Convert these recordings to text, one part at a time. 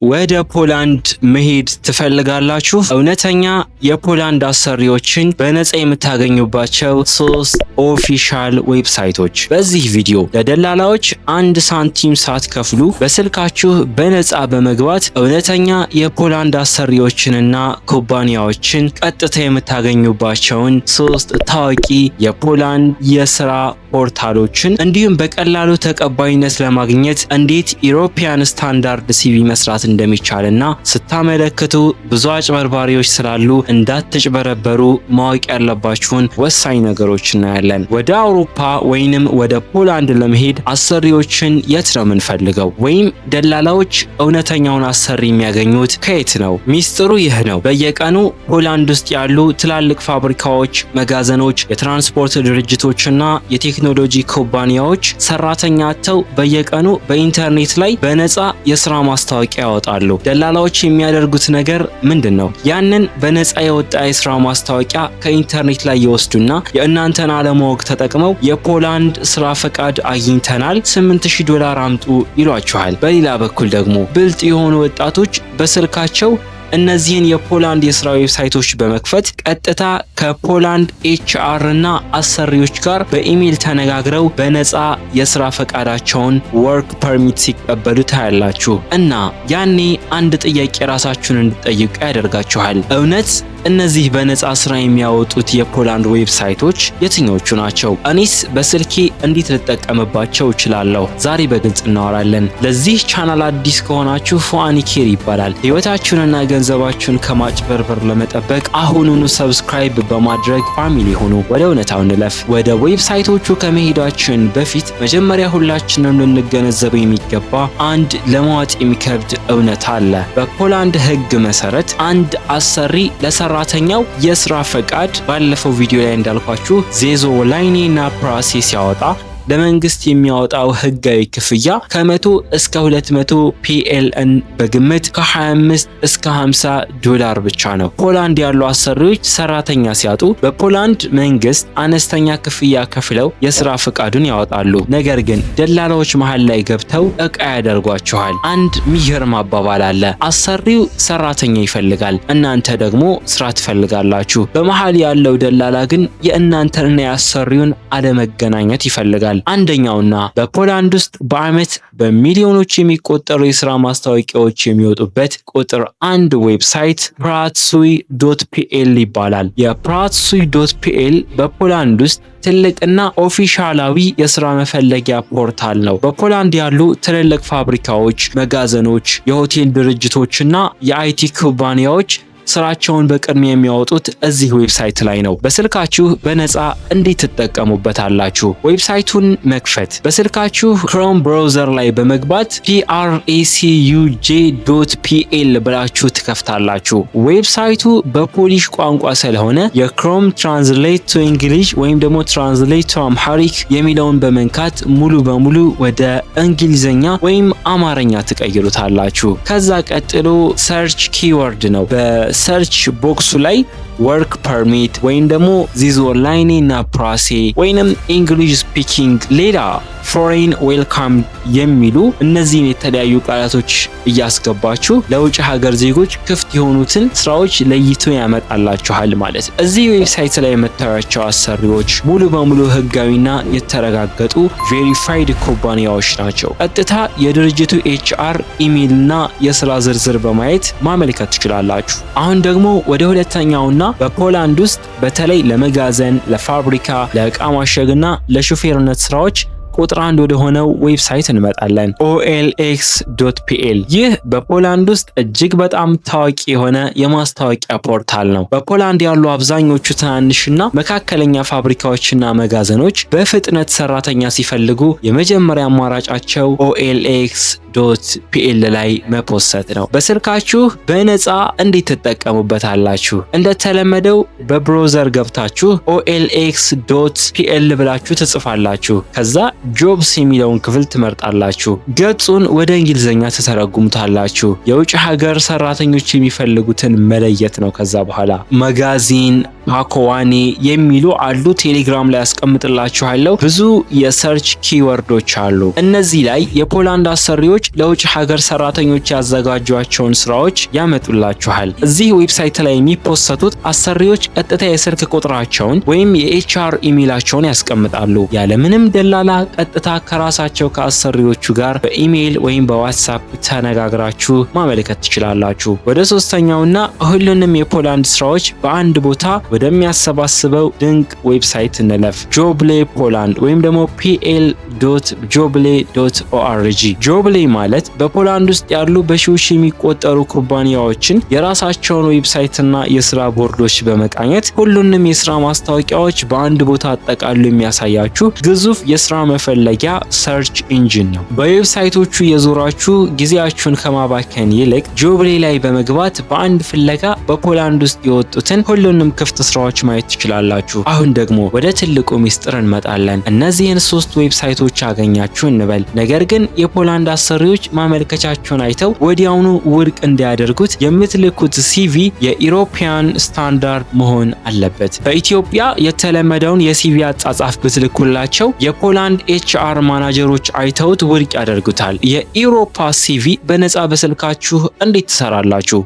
ወደ ፖላንድ መሄድ ትፈልጋላችሁ? እውነተኛ የፖላንድ አሰሪዎችን በነፃ የምታገኙባቸው 3 ኦፊሻል ዌብሳይቶች። በዚህ ቪዲዮ ለደላላዎች 1 ሳንቲም ሳትከፍሉ በስልካችሁ በነፃ በመግባት እውነተኛ የፖላንድ አሰሪዎችንና ኩባንያዎችን ቀጥታ የምታገኙባቸውን 3 ታዋቂ የፖላንድ የስራ ፖርታሎችን እንዲሁም በቀላሉ ተቀባይነት ለማግኘት እንዴት ኢሮፒያን ስታንዳርድ ሲቪ መስራት እንደሚቻልና ስታመለክቱ ብዙ አጭበርባሪዎች ስላሉ እንዳትጭበረበሩ ማወቅ ያለባችሁን ወሳኝ ነገሮች እናያለን። ወደ አውሮፓ ወይንም ወደ ፖላንድ ለመሄድ አሰሪዎችን የት ነው የምንፈልገው? ወይም ደላላዎች እውነተኛውን አሰሪ የሚያገኙት ከየት ነው? ሚስጥሩ ይህ ነው። በየቀኑ ፖላንድ ውስጥ ያሉ ትላልቅ ፋብሪካዎች፣ መጋዘኖች፣ የትራንስፖርት ድርጅቶችና የቴክኖሎጂ ኩባንያዎች ሰራተኛ አጥተው በየቀኑ በኢንተርኔት ላይ በነፃ የስራ ማስታወቂያ ያወጣሉ። ደላላዎች የሚያደርጉት ነገር ምንድነው? ያንን በነፃ የወጣ የስራ ማስታወቂያ ከኢንተርኔት ላይ ይወስዱና የእናንተን አለማወቅ ተጠቅመው የፖላንድ ስራ ፈቃድ አግኝተናል $8000 አምጡ ይሏችኋል። በሌላ በኩል ደግሞ ብልጥ የሆኑ ወጣቶች በስልካቸው እነዚህን የፖላንድ የስራ ዌብሳይቶች በመክፈት ቀጥታ ከፖላንድ ኤችአር እና አሰሪዎች ጋር በኢሜል ተነጋግረው በነፃ የስራ ፈቃዳቸውን ወርክ ፐርሚት ሲቀበሉ ታያላችሁ። እና ያኔ አንድ ጥያቄ ራሳችሁን እንድትጠይቁ ያደርጋችኋል። እውነት እነዚህ በነፃ ስራ የሚያወጡት የፖላንድ ዌብሳይቶች የትኞቹ ናቸው? እኔስ በስልኬ እንዴት ልጠቀምባቸው እችላለሁ? ዛሬ በግልጽ እናወራለን። ለዚህ ቻናል አዲስ ከሆናችሁ ፉአኒ ኬር ይባላል። ህይወታችሁንና ገንዘባችሁን ከማጭበርበር ለመጠበቅ አሁኑኑ ሰብስክራይብ በማድረግ ፋሚሊ ሆኑ። ወደ እውነታው እንለፍ። ወደ ዌብሳይቶቹ ከመሄዳችን በፊት መጀመሪያ ሁላችንም ልንገነዘበው የሚገባ አንድ ለማወጥ የሚከብድ እውነት አለ። በፖላንድ ህግ መሰረት አንድ አሰሪ ለሰራተኛው የስራ ፈቃድ ባለፈው ቪዲዮ ላይ እንዳልኳችሁ ዜዞላይኒ እና ፕራሴ ሲያወጣ ለመንግስት የሚያወጣው ህጋዊ ክፍያ ከ100 እስከ 200 PLN በግምት ከ25 እስከ $50 ብቻ ነው። ፖላንድ ያሉ አሰሪዎች ሰራተኛ ሲያጡ በፖላንድ መንግስት አነስተኛ ክፍያ ከፍለው የስራ ፈቃዱን ያወጣሉ። ነገር ግን ደላላዎች መሃል ላይ ገብተው እቃ ያደርጓቸዋል። አንድ ሚገርም አባባል አለ። አሰሪው ሰራተኛ ይፈልጋል፣ እናንተ ደግሞ ስራ ትፈልጋላችሁ። በመሃል ያለው ደላላ ግን የእናንተንና የአሰሪውን አለመገናኘት ይፈልጋል። አንደኛውና በፖላንድ ውስጥ በአመት በሚሊዮኖች የሚቆጠሩ የስራ ማስታወቂያዎች የሚወጡበት ቁጥር 1 ዌብሳይት pracuj.pl ይባላል። የpracuj.pl በፖላንድ ውስጥ ትልቅና ኦፊሻላዊ የስራ መፈለጊያ ፖርታል ነው። በፖላንድ ያሉ ትልልቅ ፋብሪካዎች፣ መጋዘኖች፣ የሆቴል ድርጅቶችና የአይቲ ኩባንያዎች ስራቸውን በቅድሚያ የሚያወጡት እዚህ ዌብሳይት ላይ ነው። በስልካችሁ በነፃ እንዴት ትጠቀሙበታላችሁ? ዌብሳይቱን መክፈት በስልካችሁ ክሮም ብራውዘር ላይ በመግባት pracuj.pl ብላችሁ ትከፍታላችሁ። ዌብሳይቱ በፖሊሽ ቋንቋ ስለሆነ የክሮም ትራንስሌት ቱ እንግሊሽ ወይም ደግሞ ትራንስሌት ቱ አምሃሪክ የሚለውን በመንካት ሙሉ በሙሉ ወደ እንግሊዘኛ ወይም አማርኛ ትቀይሩታላችሁ። ከዛ ቀጥሎ ሰርች ኪወርድ ነው። ሰርች ቦክሱ ላይ ወርክ ፐርሚት ወይም ደግሞ ዜዞላይኒ እና ፕራሴ ወይንም ኢንግሊሽ ስፒኪንግ ሌላ ፎሬን ዌልካም የሚሉ እነዚህን የተለያዩ ቃላቶች እያስገባችሁ ለውጭ ሀገር ዜጎች ክፍት የሆኑትን ስራዎች ለይቶ ያመጣላችኋል ማለት ነው። እዚህ ዌብሳይት ላይ የምታዩቸው አሰሪዎች ሙሉ በሙሉ ህጋዊና የተረጋገጡ ቬሪፋይድ ኩባንያዎች ናቸው። ቀጥታ የድርጅቱ ኤችአር ኢሜይልና የስራ ዝርዝር በማየት ማመልከት ትችላላችሁ። አሁን ደግሞ ወደ ሁለተኛውና በፖላንድ ውስጥ በተለይ ለመጋዘን፣ ለፋብሪካ፣ ለእቃ ማሸግና ለሹፌርነት ስራዎች ቁጥር 1 ወደ ሆነው ዌብሳይት እንመጣለን። OLX.pl ይህ በፖላንድ ውስጥ እጅግ በጣም ታዋቂ የሆነ የማስታወቂያ ፖርታል ነው። በፖላንድ ያሉ አብዛኞቹ ትናንሽና መካከለኛ ፋብሪካዎችና መጋዘኖች በፍጥነት ሰራተኛ ሲፈልጉ የመጀመሪያ አማራጫቸው OLX.pl ላይ መፖሰት ነው። በስልካችሁ በነፃ እንዴት ትጠቀሙበታላችሁ? እንደተለመደው በብራውዘር ገብታችሁ OLX.pl ብላችሁ ትጽፋላችሁ። ከዛ ጆብስ የሚለውን ክፍል ትመርጣላችሁ። ገጹን ወደ እንግሊዘኛ ተተረጉሙታላችሁ። የውጭ ሀገር ሰራተኞች የሚፈልጉትን መለየት ነው። ከዛ በኋላ መጋዚን፣ ፓኮዋኔ የሚሉ አሉ። ቴሌግራም ላይ ያስቀምጥላችኋለሁ። ብዙ የሰርች ኪወርዶች አሉ። እነዚህ ላይ የፖላንድ አሰሪዎች ለውጭ ሀገር ሰራተኞች ያዘጋጇቸውን ስራዎች ያመጡላችኋል። እዚህ ዌብሳይት ላይ የሚፖሰቱት አሰሪዎች ቀጥታ የስልክ ቁጥራቸውን ወይም የኤችአር ኢሜይላቸውን ያስቀምጣሉ። ያለምንም ደላላ ቀጥታ ከራሳቸው ከአሰሪዎቹ ጋር በኢሜይል ወይም በዋትስአፕ ተነጋግራችሁ ማመልከት ትችላላችሁ። ወደ ሶስተኛውና ሁሉንም የፖላንድ ስራዎች በአንድ ቦታ ወደሚያሰባስበው ድንቅ ዌብሳይት እንለፍ። ጆብሌ ፖላንድ ወይም ደግሞ pl.joble.org። ጆብሌ ማለት በፖላንድ ውስጥ ያሉ በሺዎች የሚቆጠሩ ኩባንያዎችን የራሳቸውን ዌብሳይትና የስራ ቦርዶች በመቃኘት ሁሉንም የስራ ማስታወቂያዎች በአንድ ቦታ አጠቃሎ የሚያሳያችሁ ግዙፍ የስራ መፈለጊያ ሰርች ኢንጂን ነው። በዌብሳይቶቹ የዞራችሁ ጊዜያችሁን ከማባከን ይልቅ ጆብሌ ላይ በመግባት በአንድ ፍለጋ በፖላንድ ውስጥ የወጡትን ሁሉንም ክፍት ስራዎች ማየት ትችላላችሁ። አሁን ደግሞ ወደ ትልቁ ሚስጥር እንመጣለን። እነዚህን 3 ዌብሳይቶች አገኛችሁ እንበል። ነገር ግን የፖላንድ አሰሪዎች ማመልከቻችሁን አይተው ወዲያውኑ ውድቅ እንዲያደርጉት የምትልኩት ሲቪ የኢሮፒያን ስታንዳርድ መሆን አለበት። በኢትዮጵያ የተለመደውን የሲቪ አጻጻፍ ብትልኩላቸው የፖላንድ ኤችአር ማናጀሮች አይተውት ውድቅ ያደርጉታል። የኢሮፓ ሲቪ በነፃ በስልካችሁ እንዴት ትሰራላችሁ?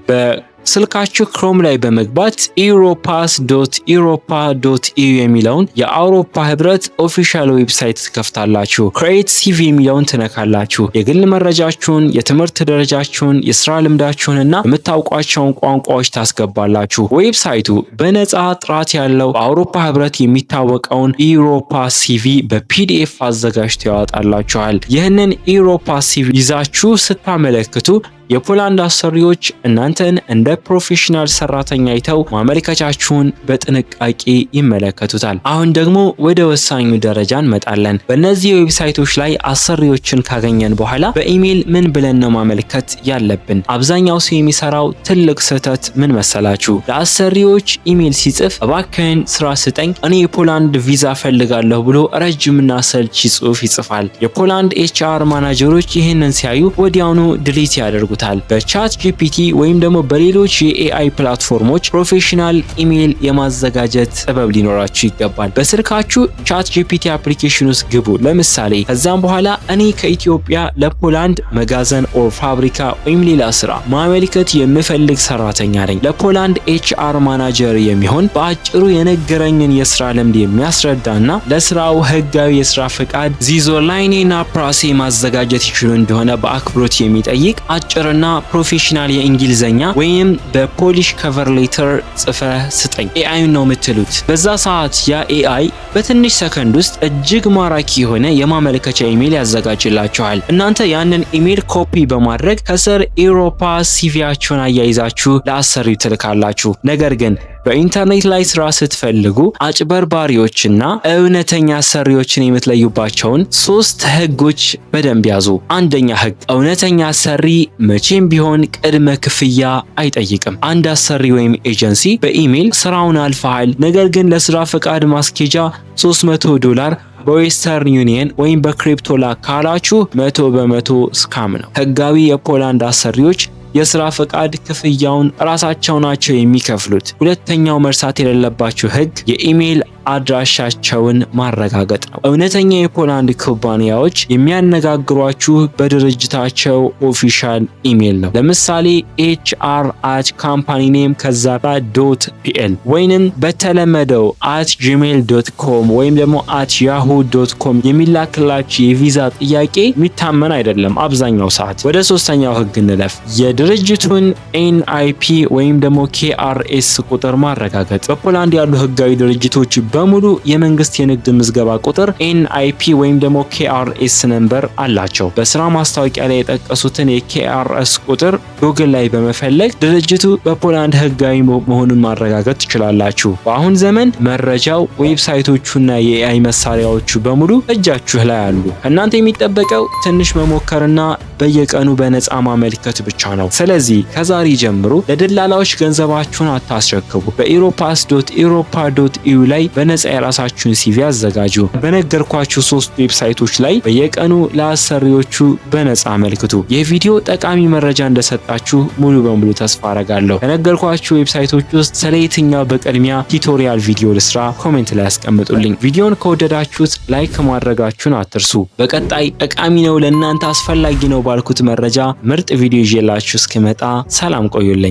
ስልካችሁ ክሮም ላይ በመግባት europass.europa.eu የሚለውን የአውሮፓ ህብረት ኦፊሻል ዌብሳይት ትከፍታላችሁ። ክሬት ሲቪ የሚለውን ትነካላችሁ። የግል መረጃችሁን፣ የትምህርት ደረጃችሁን፣ የስራ ልምዳችሁንና የምታውቋቸውን ቋንቋዎች ታስገባላችሁ። ዌብሳይቱ በነፃ ጥራት ያለው በአውሮፓ ህብረት የሚታወቀውን ኢሮፓ ሲቪ በፒዲኤፍ አዘጋጅቶ ያወጣላችኋል። ይህንን ኢሮፓ ሲቪ ይዛችሁ ስታመለክቱ የፖላንድ አሰሪዎች እናንተን እንደ ፕሮፌሽናል ሰራተኛ አይተው ማመልከቻችሁን በጥንቃቄ ይመለከቱታል። አሁን ደግሞ ወደ ወሳኙ ደረጃ እንመጣለን። በእነዚህ ዌብሳይቶች ላይ አሰሪዎችን ካገኘን በኋላ በኢሜይል ምን ብለን ነው ማመልከት ያለብን? አብዛኛው ሰው የሚሰራው ትልቅ ስህተት ምን መሰላችሁ? ለአሰሪዎች ኢሜይል ሲጽፍ እባክህን ስራ ስጠኝ፣ እኔ የፖላንድ ቪዛ ፈልጋለሁ ብሎ ረጅምና ሰልቺ ጽሑፍ ይጽፋል። የፖላንድ ኤችአር ማናጀሮች ይህንን ሲያዩ ወዲያውኑ ድሊት ያደርጉታል። በቻት ጂፒቲ ወይም ደግሞ በሌሎች የኤአይ ፕላትፎርሞች ፕሮፌሽናል ኢሜይል የማዘጋጀት ጥበብ ሊኖራችሁ ይገባል። በስልካችሁ ቻት ጂፒቲ አፕሊኬሽን ውስጥ ግቡ ለምሳሌ። ከዛም በኋላ እኔ ከኢትዮጵያ ለፖላንድ መጋዘን ኦር ፋብሪካ ወይም ሌላ ስራ ማመልከት የምፈልግ ሰራተኛ ነኝ። ለፖላንድ ኤችአር ማናጀር የሚሆን በአጭሩ የነገረኝን የስራ ልምድ የሚያስረዳና ለስራው ህጋዊ የስራ ፍቃድ ዚዞላይኔና ፕራሴ ማዘጋጀት ይችሉ እንደሆነ በአክብሮት የሚጠይቅ አጭርና ፕሮፌሽናል የእንግሊዘኛ ወይም በፖሊሽ ከቨር ሌተር ጽፈ ስጠኝ። ኤአይ ነው የምትሉት። በዛ ሰዓት ያ ኤአይ በትንሽ ሰከንድ ውስጥ እጅግ ማራኪ የሆነ የማመልከቻ ኢሜይል ያዘጋጅላችኋል። እናንተ ያንን ኢሜይል ኮፒ በማድረግ ከስር ኢሮፓ ሲቪያችሁን አያይዛችሁ ለአሰሪው ትልካላችሁ። ነገር ግን በኢንተርኔት ላይ ስራ ስትፈልጉ አጭበርባሪዎችና እውነተኛ አሰሪዎችን የምትለዩባቸውን 3 ህጎች በደንብ ያዙ። አንደኛ ህግ፣ እውነተኛ አሰሪ መቼም ቢሆን ቅድመ ክፍያ አይጠይቅም። አንድ አሰሪ ወይም ኤጀንሲ በኢሜይል ስራውን አልፈሃል፣ ነገር ግን ለስራ ፈቃድ ማስኬጃ $300 በዌስተርን ዩኒየን ወይም በክሪፕቶ ላክ ካላችሁ 100% ስካም ነው። ህጋዊ የፖላንድ አሰሪዎች የስራ ፈቃድ ክፍያውን ራሳቸው ናቸው የሚከፍሉት። ሁለተኛው መርሳት የሌለባችሁ ህግ የኢሜይል አድራሻቸውን ማረጋገጥ ነው። እውነተኛ የፖላንድ ኩባንያዎች የሚያነጋግሯችሁ በድርጅታቸው ኦፊሻል ኢሜይል ነው። ለምሳሌ HR@company-name ከዛ.pl ወይንም በተለመደው @gmail.com ወይም ደግሞ @yahoo.com የሚላክላችሁ የቪዛ ጥያቄ የሚታመን አይደለም አብዛኛው ሰዓት። ወደ ሶስተኛው ህግ እንለፍ። የድርጅቱን NIP ወይም ደግሞ KRS ቁጥር ማረጋገጥ። በፖላንድ ያሉ ህጋዊ ድርጅቶች በሙሉ የመንግስት የንግድ ምዝገባ ቁጥር NIP ወይም ደግሞ KRS ነምበር አላቸው። በስራ ማስታወቂያ ላይ የጠቀሱትን የKRS ቁጥር ጉግል ላይ በመፈለግ ድርጅቱ በፖላንድ ህጋዊ መሆኑን ማረጋገጥ ትችላላችሁ። በአሁን ዘመን መረጃው ዌብሳይቶቹና የኤአይ መሳሪያዎቹ በሙሉ እጃችሁ ላይ አሉ። እናንተ የሚጠበቀው ትንሽ መሞከርና በየቀኑ በነፃ ማመልከት ብቻ ነው። ስለዚህ ከዛሬ ጀምሮ ለደላላዎች ገንዘባችሁን አታስረክቡ። በኢሮፓስ.ኢሮፓ.ኢዩ ላይ በነፃ የራሳችሁን ሲቪ አዘጋጁ። በነገርኳችሁ 3 ዌብሳይቶች ላይ በየቀኑ ለአሰሪዎቹ በነፃ አመልክቱ። ይህ ቪዲዮ ጠቃሚ መረጃ እንደሰጣችሁ ሙሉ በሙሉ ተስፋ አረጋለሁ። ከነገርኳችሁ ዌብሳይቶች ውስጥ ስለየትኛው በቅድሚያ ቱቶሪያል ቪዲዮ ልስራ ኮሜንት ላይ አስቀምጡልኝ። ቪዲዮን ከወደዳችሁት ላይክ ማድረጋችሁን አትርሱ። በቀጣይ ጠቃሚ ነው ለእናንተ አስፈላጊ ነው ባልኩት መረጃ ምርጥ ቪዲዮ ይዤላችሁ እስክመጣ ሰላም ቆዩልኝ።